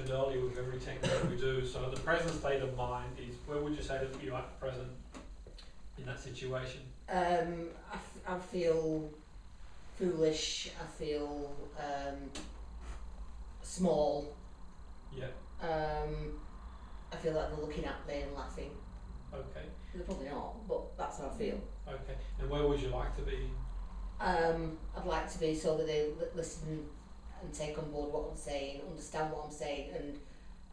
mentioned earlier with every technique we do, so the present state of mind is, where would you say that you are present in that situation? I feel foolish, I feel small. Yeah. I feel like they're looking at me and laughing. Okay. They're probably not, but that's how I feel. Okay. And where would you like to be? I'd like to be so that they listen and take on board what I'm saying, understand what I'm saying,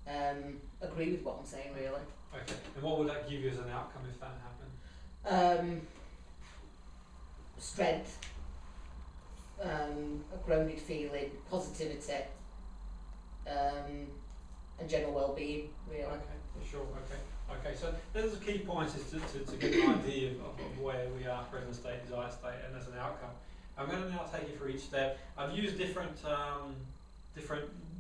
and agree with what I'm saying, really. Okay. And what would that give you as an outcome if that happened? Strength, a grounded feeling, positivity, and general well-being, really. Okay, sure, okay. So those are the key points, is to get an idea of where we are, present state, desired state, and as an outcome. I'm going to now take you through each step. I've used different,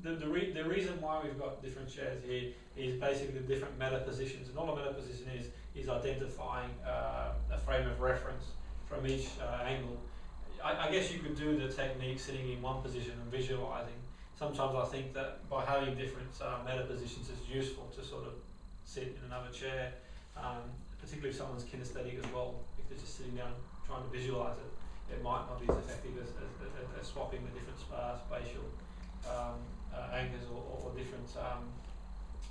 the reason why we've got different chairs here is basically the different meta positions, and all a meta position is identifying a frame of reference from each angle. I guess you could do the technique sitting in one position and visualizing. Sometimes I think that by having different meta positions is useful to sort of sit in another chair, particularly if someone's kinesthetic as well. If they're just sitting down trying to visualize it, it might not be as effective as swapping the different spatial angles or different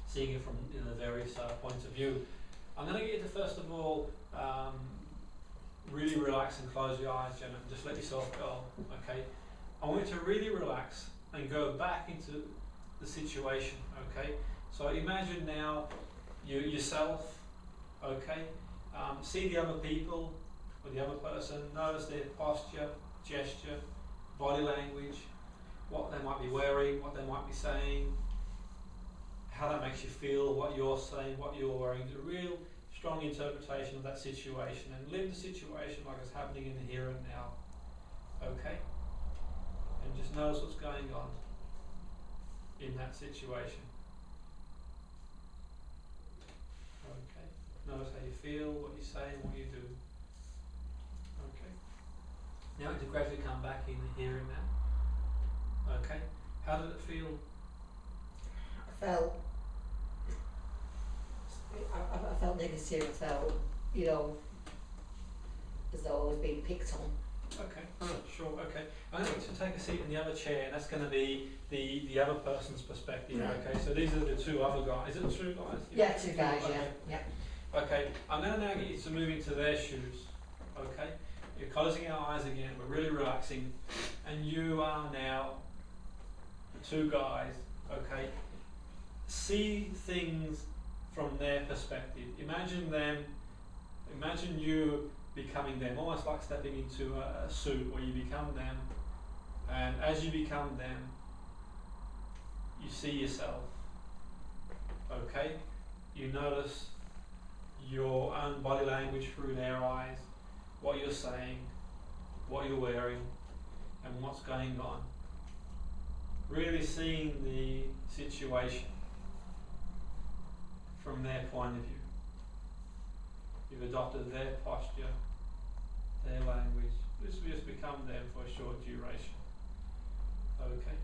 seeing it from the various points of view. I'm going to get you to, first of all, really relax and close your eyes, Jenna, and just let yourself go, okay? I want you to really relax and go back into the situation, okay? So imagine now yourself, okay? See the other people or the other person, notice their posture, gesture, body language, what they might be wearing, what they might be saying, how that makes you feel, what you're saying, what you're wearing. The real strong interpretation of that situation, and live the situation like it's happening in the here and now, okay? And just notice what's going on in that situation. Okay. Notice how you feel, what you say, and what you do. Okay. Now to gradually come back in the here and now. Okay. How did it feel? I felt negative. I felt, as though I was being picked on. Okay, sure, okay. I'm going to take a seat in the other chair, and that's going to be the other person's perspective, okay? So these are the two other guys. Is it two guys? Yeah, two guys, okay. Yeah. Okay, I'm going to now get you to move into their shoes, okay? You're closing our eyes again, we're really relaxing, and you are now the two guys, okay? See things from their perspective. Imagine you becoming them, almost like stepping into a suit where you become them, and as you become them, you see yourself, okay? You notice your own body language through their eyes, what you're saying, what you're wearing, and what's going on. Really seeing the situation from their point of view. You've adopted their posture, their language. This will just become them for a short duration. Okay?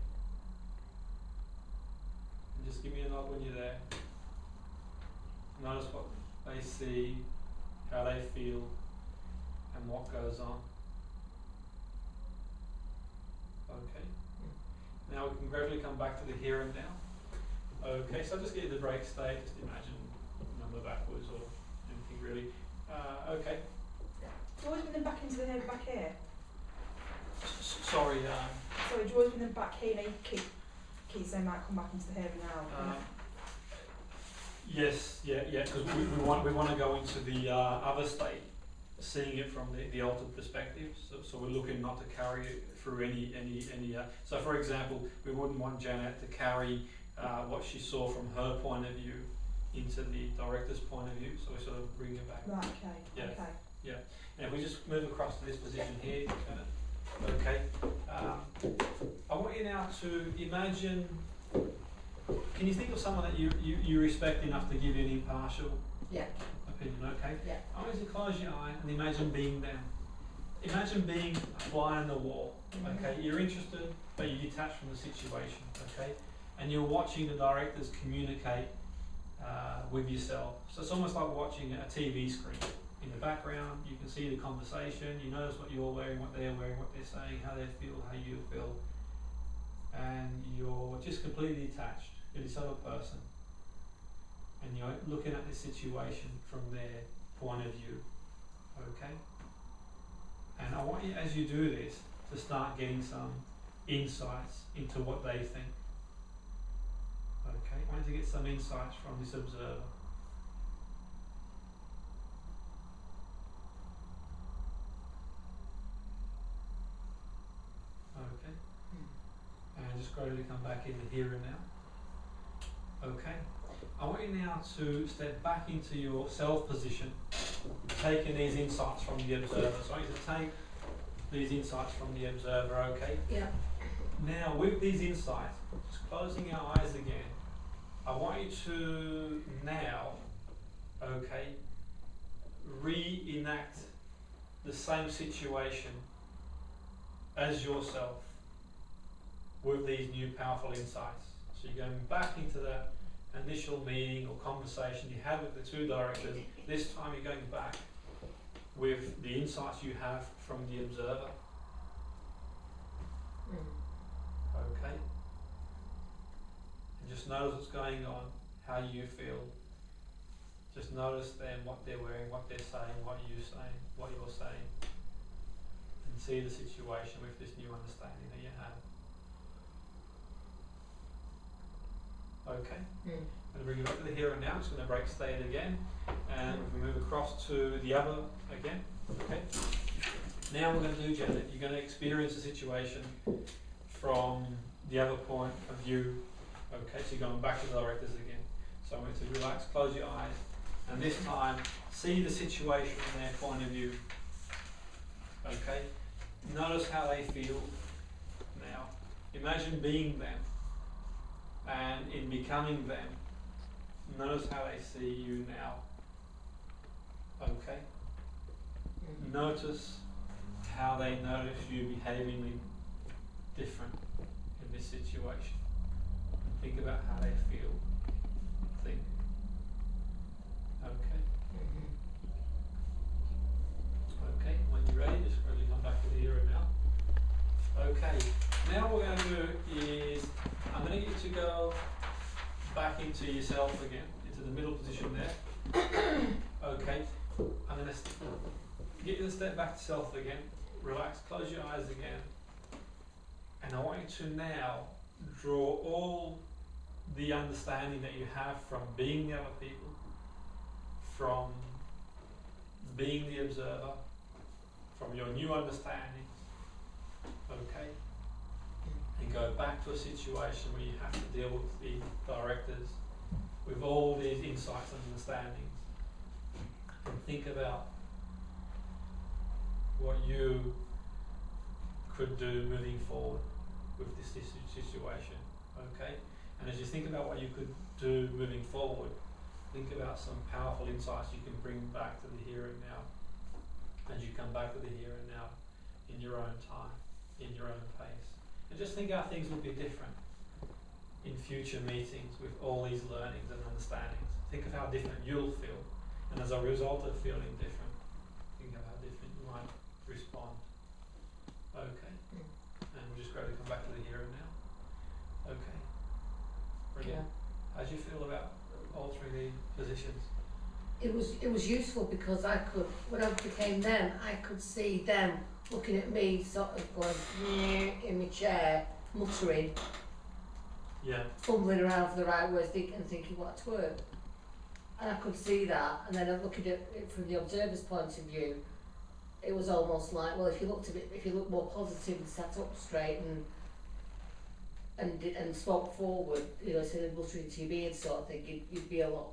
And just give me a nod when you're there. Notice what they see, how they feel, and what goes on. Okay? Now we can gradually come back to the here and now. Okay, so just get in the break state, just imagine number backwards or anything really. Okay. Do you always bring them back into the head back here? Sorry. Sorry, do you always bring them back here? You keep saying might come back into the head now. Yes, yeah, because we want to go into the other state, seeing it from the altered perspective. So we're looking not to carry it through any. So for example, we wouldn't want Janet to carry what she saw from her point of view into the director's point of view. So we sort of bring it back. Right. Okay. Yeah. Okay. Yeah. And if we just move across to this position here, Janet. Okay. I want you now to imagine. Can you think of someone that you respect enough to give you an impartial opinion? Okay. Yeah. I want you to close your eye and imagine being them. Imagine being a fly on the wall. Okay. You're interested, but you're detached from the situation. Okay. and you're watching the directors communicate with yourself. So it's almost like watching a TV screen. In the background, you can see the conversation, you notice what you're wearing, what they're wearing, what they're saying, how they feel, how you feel, and you're just completely detached. You're this other person, and you're looking at the situation from their point of view. Okay? And I want you, as you do this, to start getting some insights into what they think. Okay? I want you to get some insights from this observer. Okay? And just gradually come back in the here and now. Okay? I want you now to step back into your self position, taking these insights from the observer. So I want you to take these insights from the observer, okay? Yeah. Now, with these insights, just closing our eyes again, I want you to now, okay, reenact the same situation as yourself with these new powerful insights. So you're going back into that initial meeting or conversation you had with the two directors. This time you're going back with the insights you have from the observer. Okay? And just notice what's going on, how you feel. Just notice them, what they're wearing, what they're saying, what you're saying. And see the situation with this new understanding that you have. Okay? I'm going to bring you back to the here and now. I'm just going to break state again. And we move across to the other again. Okay? Now we're going to do, Janet, you're going to experience the situation from the other point of view. Okay, so you're going back to the directors again. So I want you to relax, close your eyes, and this time see the situation from their point of view. Okay? Notice how they feel now. Imagine being them. And in becoming them, notice how they see you now. Okay? Notice how they notice you behaving different in this situation. Think about how they feel. Think. Okay? Okay, when you're ready, just really come back to the here and now. Okay, now what we're going to do is I'm going to get you to go back into yourself again, into the middle position there. Okay, I'm going to get you to step back to self again, relax, close your eyes again, and I want you to now draw all the understanding that you have from being the other people, from being the observer, from your new understandings, okay? And go back to a situation where you have to deal with the directors with all these insights and understandings. And think about what you could do moving forward with this situation, okay? And as you think about what you could do moving forward, think about some powerful insights you can bring back to the here and now. As you come back to the here and now, in your own time, in your own pace. And just think how things will be different in future meetings with all these learnings and understandings. Think of how different you'll feel. And as a result of feeling different, think of how different you might respond. Okay. And we'll just gradually come back to the here and now. Okay. Brilliant. How do you feel about altering the positions? It was useful because I could, when I became them, I could see them looking at me, sort of going in my chair, muttering, fumbling around for the right words, thinking what to work. And I could see that, and then looking at it from the observer's point of view, it was almost like, well, if you looked more positive and sat up straight and spoke forward, instead of muttering to your beard sort of thing, you'd be a lot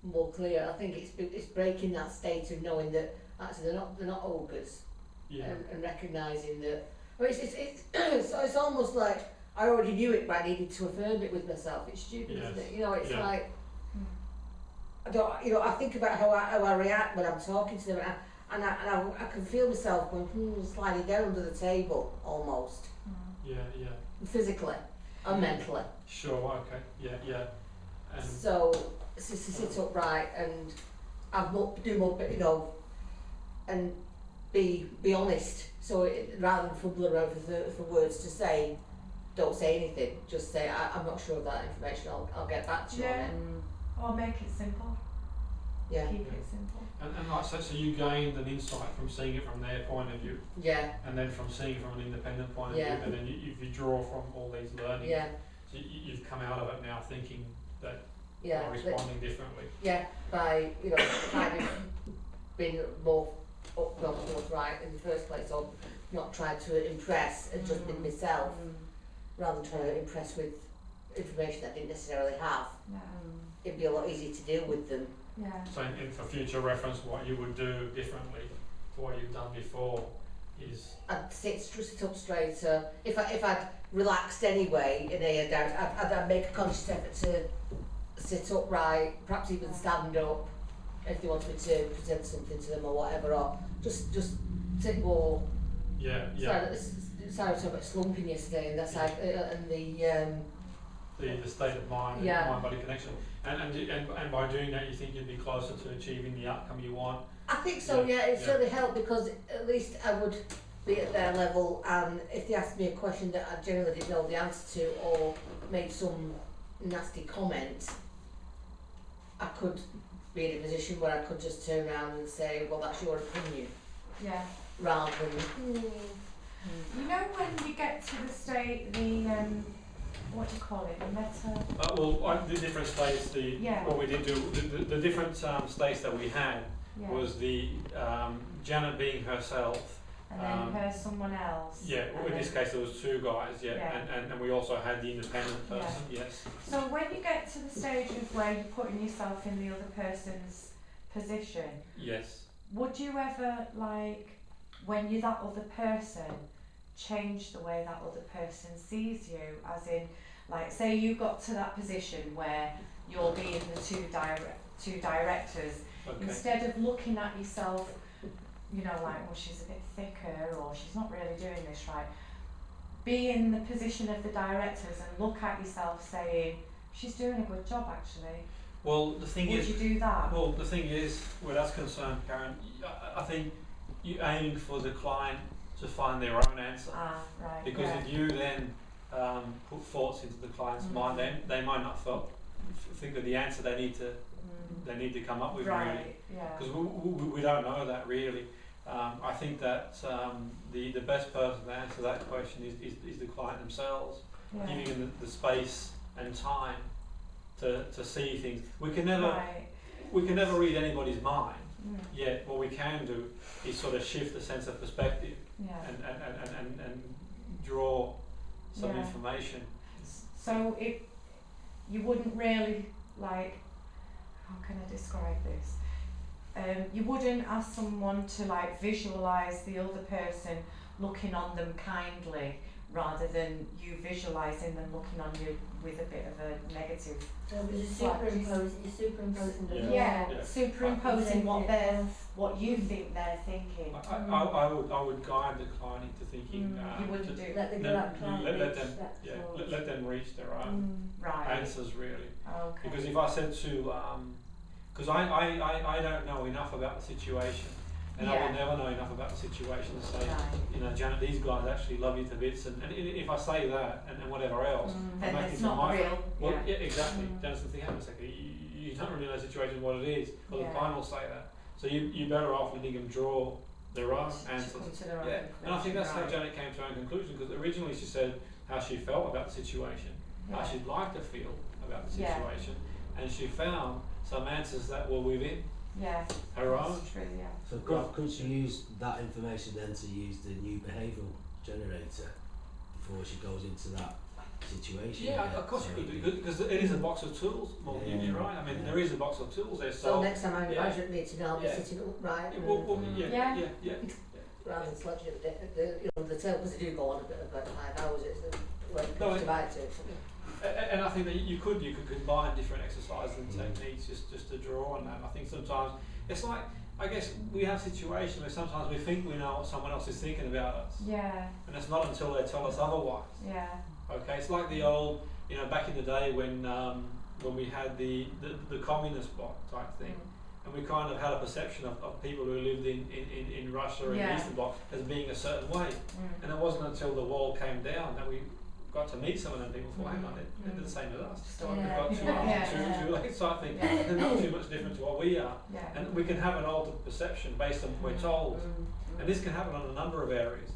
more clear. I think it's breaking that state of knowing that actually they're not ogres, and recognising that. I mean, it's almost like I already knew it, but I needed to affirm it with myself. It's stupid, isn't it? It's like I think about how I react when I'm talking to them, and I can feel myself going sliding down under the table almost. Physically. and mentally. Sure. Okay. Yeah. And So sit upright and do more, and be honest. So rather than fumble around for words to say, don't say anything. Just say, I'm not sure of that information. I'll get back to you on it. Or make it simple. Yeah. Keep it simple. And like so you gained an insight from seeing it from their point of view, Yeah. and then from seeing it from an independent point of Yeah. view, and then you draw from all these learnings. Yeah. So you've come out of it now thinking that Yeah. you're responding differently. Yeah. By kind of being more forthright in the first place, or not trying to impress and just being myself, rather than trying to impress with information that I didn't necessarily have. Yeah. It'd be a lot easier to deal with them. Yeah. So for future reference, what you would do differently to what you've done before is I'd sit up straighter. If I'd relaxed anyway in a doubt, I'd make a conscious effort to sit upright, perhaps even stand up if they wanted me to present something to them or whatever, or just sit more. yeah. Sorry, I was talking about slumping yesterday, and that's like and The state of mind, Yeah. and mind-body connection, and by doing that, you think you'd be closer to achieving the outcome you want. I think so. Yeah, it certainly helped, because at least I would be at their level, and if they asked me a question that I generally didn't know the answer to, or made some nasty comment, I could be in a position where I could just turn around and say, well, that's your opinion, Yeah. rather than You know when you get to the state, what do you call it, the meta? The different states, Yeah. what we did do, the different states that we had Yeah. was the Janet being herself. And then her someone else. Yeah, and in this then- case there was two guys, Yeah. and we also had the independent person, yes. So when you get to the stage of where you're putting yourself in the other person's position, Yes. would you ever, like, when you're that other person, change the way that other person sees you? As in, like, say you got to that position where you're being the two directors, Okay. instead of looking at yourself, like, well, she's a bit thicker, or she's not really doing this right, be in the position of the directors and look at yourself saying, she's doing a good job actually. Well, the thing Would is, you do that? well, the thing is, where that's concerned, Karen, I think you're aiming for the client to find their own answer. Right. Because yeah. if you then put thoughts into the client's mind, they might not think that the answer they need to come up with really. Right. Yeah. Because we don't know that really. I think that the best person to answer that question is the client themselves, Yeah. giving them the space and time to see things. We can never read anybody's mind. Yet what we can do is sort of shift the sense of perspective Yeah. and draw some Yeah. information. So you wouldn't really, like, how can I describe this? You wouldn't ask someone to, like, visualise the other person looking on them kindly, rather than you visualising them looking on you with a bit of a negative. So you're superimposing the Yeah. Superimposing what you think they're thinking. I would guide the client into thinking. You wouldn't do let the let client them- reach let that thought. let them reach their own Right. answers really. Okay. Because if I said to, because I don't know enough about the situation, and I will Yeah. never know enough about the situation to say, Right. Janet, these guys actually love you to bits, and if I say that and whatever else, Then I'm it's making not my real. well, Yeah. yeah, exactly. Then something happens. Like you don't really know the situation what it is, but the Yeah. client will say that. So you're better off letting them draw their own To answers. come to their own Yeah, and I think that's how conclusion, Janet came to her own conclusion, because originally she said how she felt about the situation, how right. she'd like to feel about the Yeah. situation, and she found some answers that were within Yeah. her own. That's true, yeah. So couldn't she use that information then to use the new behavioural generator before she goes into that situation? Yeah, of course So you could do, because it is a box of tools. Well, you're right. I mean, Yeah. there is a box of tools there. so next time I'm in a yeah. management meeting, I'll be Yeah. sitting upright Yeah. rather than slouching at the tail, because they do go on a bit about 5 hours. It's when it No, comes to bite to. And I think that you could combine different exercises and techniques just to draw on that. And I think sometimes it's like I guess we have situations where sometimes we think we know what someone else is thinking about us. Yeah. And it's not until they tell us otherwise. Yeah. Okay, it's like the old, back in the day when we had the communist bloc type thing. And we kind of had a perception of people who lived in Russia and the Eastern Bloc as being a certain way. And it wasn't until the wall came down that we got to meet some of them people and thought, hang on, they're the same as us. We've got two legs, so I think they're not too much different to what we are. And we can have an altered perception based on what we're told. And this can happen on a number of areas,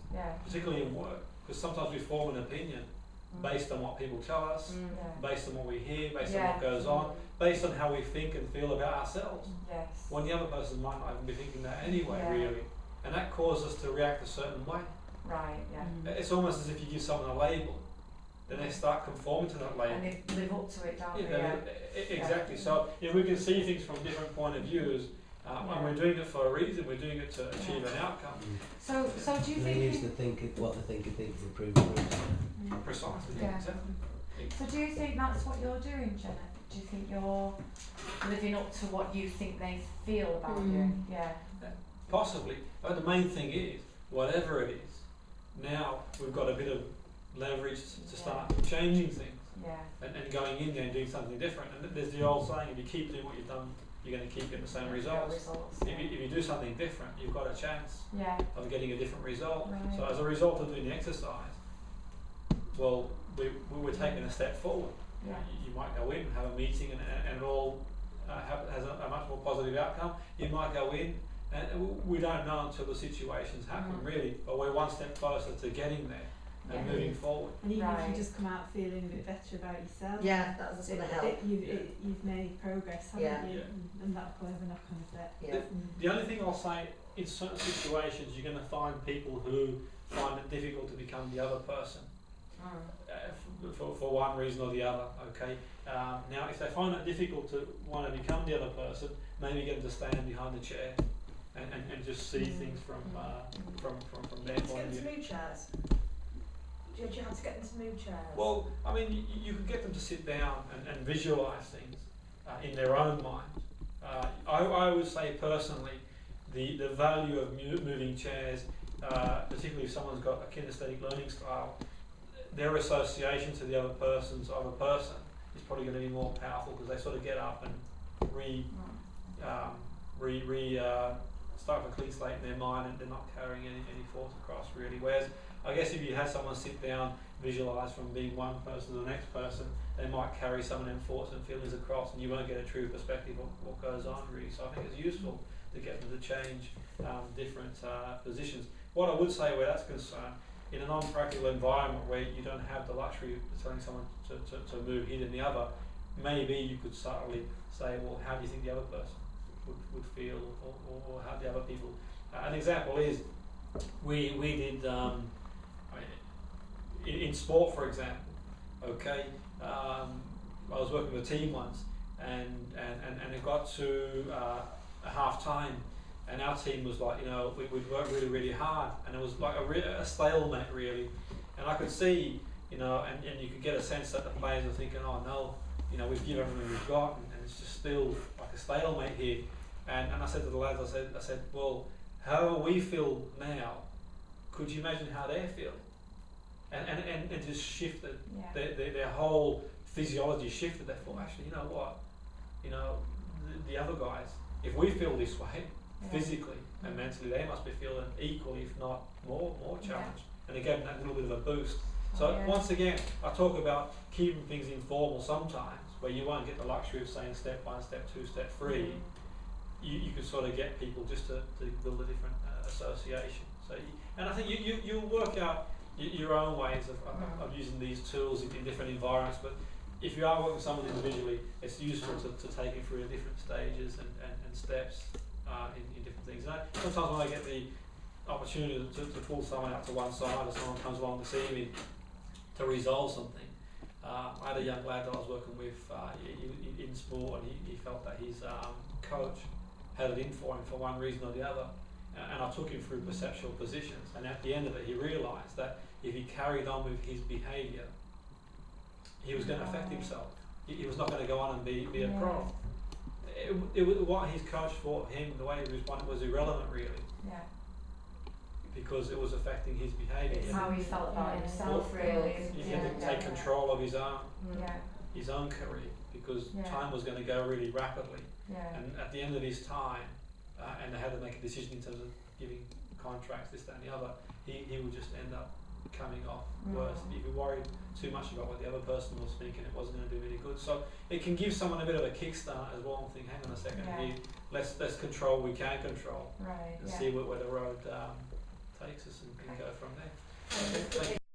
particularly in work, because sometimes we form an opinion based on what people tell us, based on what we hear, based on what goes on, based on how we think and feel about ourselves. When the other person might not even be thinking that anyway, really. And that causes us to react a certain way. Right, It's almost as if you give someone a label, then they start conforming to that label. And they live up to it, don't they? Exactly. So we can see things from different point of views, and we're doing it for a reason. We're doing it to achieve an outcome. So do you they think use the thinker, what the thinker thinks is proven. Precisely. Yeah. Exactly. So do you think that's what you're doing, Jenna? Do you think you're living up to what you think they feel about you? Yeah. Possibly. But the main thing is, whatever it is, now we've got a bit of leverage to start changing things. And going in there and doing something different. And there's the old saying, if you keep doing what you've done, you're going to keep getting the same results. If you do something different, you've got a chance of getting a different result. Right. So as a result of doing the exercise, well, we're taking a step forward. You might go in and have a meeting and it all has a much more positive outcome. You might go in and we don't know until the situations happen really, but we're one step closer to getting there and moving forward. And even if you just come out feeling a bit better about yourself, that's going to help. You've made progress, haven't you? And that'll have a knock-on effect. The only thing I'll say, in certain situations you're going to find people who find it difficult to become the other person. For one reason or the other, okay? Now, if they find it difficult to want to become the other person, maybe get them to stand behind the chair and just see things from their point of view. Mood chairs. Do you have to get them to mood chairs? Well, I mean, you can get them to sit down and visualise things in their own mind. I would say personally, the value of moving chairs, particularly if someone's got a kinesthetic learning style, their association to the other person is probably going to be more powerful because they sort of get up and start a clean slate in their mind and they're not carrying any thoughts across really. Whereas I guess if you had someone sit down, visualise from being one person to the next person, they might carry some of them thoughts and feelings across and you won't get a true perspective of what goes on really. So I think it's useful to get them to change different positions. What I would say where that's concerned, in a non-practical environment where you don't have the luxury of telling someone to move here and the other, maybe you could subtly say, well, how do you think the other person would feel, or how the other people. An example is, we did, in sport for example, okay, I was working with a team once and it got to a half time. And our team was like, we'd worked really, really hard, and it was like a stalemate, really. And I could see, and you could get a sense that the players were thinking, oh no, we've given everything we've got, and it's just still like a stalemate here. And I said to the lads, I said, well, however we feel now, could you imagine how they feel? And it just shifted. Their whole physiology shifted. They thought, actually, you know what? The other guys, if we feel this way, physically and mentally, they must be feeling equally, if not more challenged. And again, that little bit of a boost. So once again, I talk about keeping things informal sometimes, where you won't get the luxury of saying step 1, step 2, step 3. You can sort of get people just to build a different association. So, and I think you'll work out your own ways of using these tools in different environments. But if you are working with someone individually, it's useful to take it through the different stages and steps. In different things. And sometimes when I get the opportunity to pull someone out to one side, or someone comes along to see me to resolve something, I had a young lad that I was working with in sport, and he felt that his coach had it in for him for one reason or the other, and I took him through perceptual positions, and at the end of it he realised that if he carried on with his behaviour, he was going to affect himself. He was not going to go on and be a pro. what his coach thought him, the way he responded was irrelevant really, Yeah. because it was affecting his behaviour. It's how he felt about Yeah. himself, Well, really. He Yeah. had to take control of his own Yeah. career, because Yeah. time was going to go really rapidly, Yeah. and at the end of his time, and they had to make a decision in terms of giving contracts, this, that, and the other. He would just end up coming off worse if he worried too much about what the other person was thinking. It wasn't going to do really good. So it can give someone a bit of a kickstart as well, and think, hang on a second, Yeah. let's control what we can control, Right. and Yeah. see where the road takes us, and go from there. Okay.